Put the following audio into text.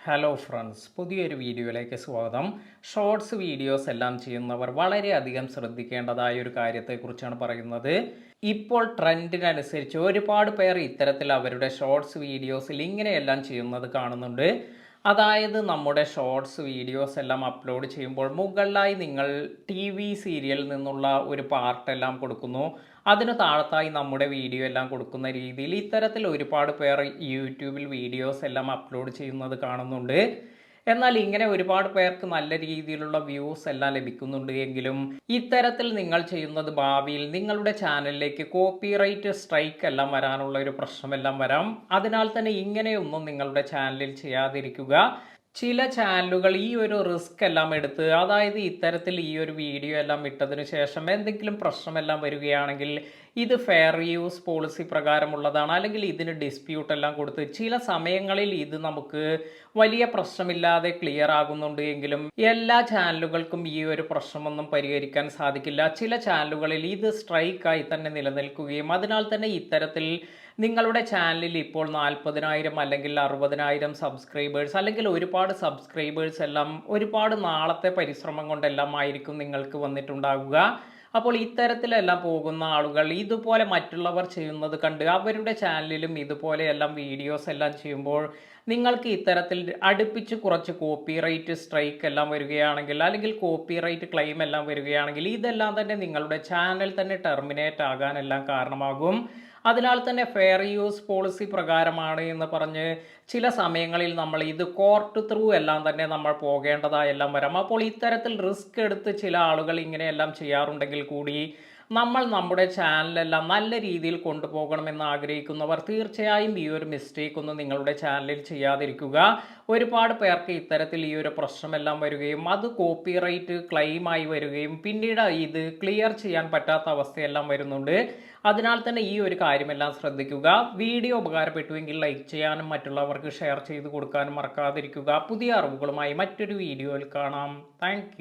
Hello friends, പുതിയൊരു വീഡിയോയിലേക്ക് സ്വാഗതം. ഷോർട്സ് വീഡിയോസ് എല്ലാം ചെയ്യുന്നവർ വളരെയധികം ശ്രദ്ധിക്കേണ്ടതായ ഒരു കാര്യത്തെക്കുറിച്ചാണ് പറയുന്നത്. ഇപ്പോൾ ട്രെൻഡിനനുസരിച്ച് ഒരുപാട് പേർ ഇത്തരത്തിൽ അവരുടെ ഷോർട്സ് വീഡിയോസിൽ ഇങ്ങനെയെല്ലാം ചെയ്യുന്നത് കാണുന്നുണ്ട്. അതായത് നമ്മുടെ ഷോർട്സ് വീഡിയോസ് എല്ലാം അപ്ലോഡ് ചെയ്യുമ്പോൾ മുകളിലായി നിങ്ങൾ സീരിയലിൽ നിന്നുള്ള ഒരു പാർട്ടെല്ലാം കൊടുക്കുന്നു. അതിന് താഴത്തായി നമ്മുടെ വീഡിയോ എല്ലാം കൊടുക്കുന്ന രീതിയിൽ ഇത്തരത്തിൽ ഒരുപാട് പേർ യൂട്യൂബിൽ വീഡിയോസ് എല്ലാം അപ്ലോഡ് ചെയ്യുന്നത് കാണുന്നുണ്ട്. എന്നാൽ ഇങ്ങനെ ഒരുപാട് പേർക്ക് നല്ല രീതിയിലുള്ള വ്യൂസ് എല്ലാം ലഭിക്കുന്നുണ്ട് എങ്കിലും ഇത്തരത്തിൽ നിങ്ങൾ ചെയ്യുന്നത് ഭാവിയിൽ നിങ്ങളുടെ ചാനലിലേക്ക് കോപ്പിറൈറ്റ് സ്ട്രൈക്ക് എല്ലാം വരാനുള്ള ഒരു പ്രശ്നമെല്ലാം വരാം. അതിനാൽ തന്നെ ഇങ്ങനെയൊന്നും നിങ്ങളുടെ ചാനലിൽ ചെയ്യാതിരിക്കുക. ചില ചാനലുകൾ ഈ ഒരു റിസ്ക് എല്ലാം എടുത്ത്, അതായത് ഇത്തരത്തിൽ ഈ ഒരു വീഡിയോ എല്ലാം ഇട്ടതിന് ശേഷം എന്തെങ്കിലും പ്രശ്നമെല്ലാം വരികയാണെങ്കിൽ ഇത് ഫെയർ യൂസ് പോളിസി പ്രകാരമുള്ളതാണ്, അല്ലെങ്കിൽ ഇതിന് ഡിസ്പ്യൂട്ട് എല്ലാം കൊടുത്ത് ചില സമയങ്ങളിൽ ഇത് നമുക്ക് വലിയ പ്രശ്നമില്ലാതെ ക്ലിയർ ആകുന്നുണ്ട് എങ്കിലും എല്ലാ ചാനലുകൾക്കും ഈ ഒരു പ്രശ്നമൊന്നും പരിഹരിക്കാൻ സാധിക്കില്ല. ചില ചാനലുകളിൽ ഇത് സ്ട്രൈക്കായി തന്നെ നിലനിൽക്കുകയും അതിനാൽ തന്നെ ഇത്തരത്തിൽ നിങ്ങളുടെ ചാനലിൽ ഇപ്പോൾ 40,000 അല്ലെങ്കിൽ 60,000 സബ്സ്ക്രൈബേഴ്സ് അല്ലെങ്കിൽ ഒരുപാട് സബ്സ്ക്രൈബേഴ്സ് എല്ലാം ഒരുപാട് നാളത്തെ പരിശ്രമം കൊണ്ടെല്ലാം ആയിരിക്കും നിങ്ങൾക്ക് വന്നിട്ടുണ്ടാകുക. അപ്പോൾ ഇത്തരത്തിലെല്ലാം പോകുന്ന ആളുകൾ ഇതുപോലെ മറ്റുള്ളവർ ചെയ്യുന്നത് കണ്ട് അവരുടെ ചാനലിലും ഇതുപോലെയെല്ലാം വീഡിയോസ് എല്ലാം ചെയ്യുമ്പോൾ നിങ്ങൾക്ക് ഇത്തരത്തിൽ അടുപ്പിച്ച് കുറച്ച് കോപ്പിറൈറ്റ് സ്ട്രൈക്ക് എല്ലാം വരികയാണെങ്കിൽ, അല്ലെങ്കിൽ കോപ്പിറൈറ്റ് ക്ലെയിം എല്ലാം വരികയാണെങ്കിൽ ഇതെല്ലാം തന്നെ നിങ്ങളുടെ ചാനൽ തന്നെ ടെർമിനേറ്റ് ആകാനെല്ലാം കാരണമാകും. അതിനാൽ തന്നെ ഫെയർ യൂസ് പോളിസി പ്രകാരമാണ് എന്ന് പറഞ്ഞ് ചില സമയങ്ങളിൽ നമ്മൾ ഇത് കോർട്ട് ത്രൂ എല്ലാം തന്നെ നമ്മൾ പോകേണ്ടതായെല്ലാം വരാം. അപ്പോൾ ഇത്തരത്തിൽ റിസ്ക് എടുത്ത് ചില ആളുകൾ ഇങ്ങനെയെല്ലാം ചെയ്യാറുണ്ടെങ്കിൽ കൂടി നമ്മൾ നമ്മുടെ ചാനലെല്ലാം നല്ല രീതിയിൽ കൊണ്ടുപോകണമെന്ന് ആഗ്രഹിക്കുന്നവർ തീർച്ചയായും ഈ ഒരു മിസ്റ്റേക്ക് ഒന്നും നിങ്ങളുടെ ചാനലിൽ ചെയ്യാതിരിക്കുക. ഒരുപാട് പേർക്ക് ഇത്തരത്തിൽ ഈ ഒരു പ്രശ്നമെല്ലാം വരികയും അത് കോപ്പിറൈറ്റ് ക്ലെയിമായി വരികയും പിന്നീട് ഇത് ക്ലിയർ ചെയ്യാൻ പറ്റാത്ത അവസ്ഥയെല്ലാം വരുന്നുണ്ട്. അതിനാൽ തന്നെ ഈ ഒരു കാര്യമെല്ലാം ശ്രദ്ധിക്കുക. വീഡിയോ ഉപകാരപ്പെട്ടുവെങ്കിൽ ലൈക്ക് ചെയ്യാനും മറ്റുള്ളവർക്ക് ഷെയർ ചെയ്ത് കൊടുക്കാനും മറക്കാതിരിക്കുക. പുതിയ അറിവുകളുമായി മറ്റൊരു വീഡിയോയിൽ കാണാം. താങ്ക്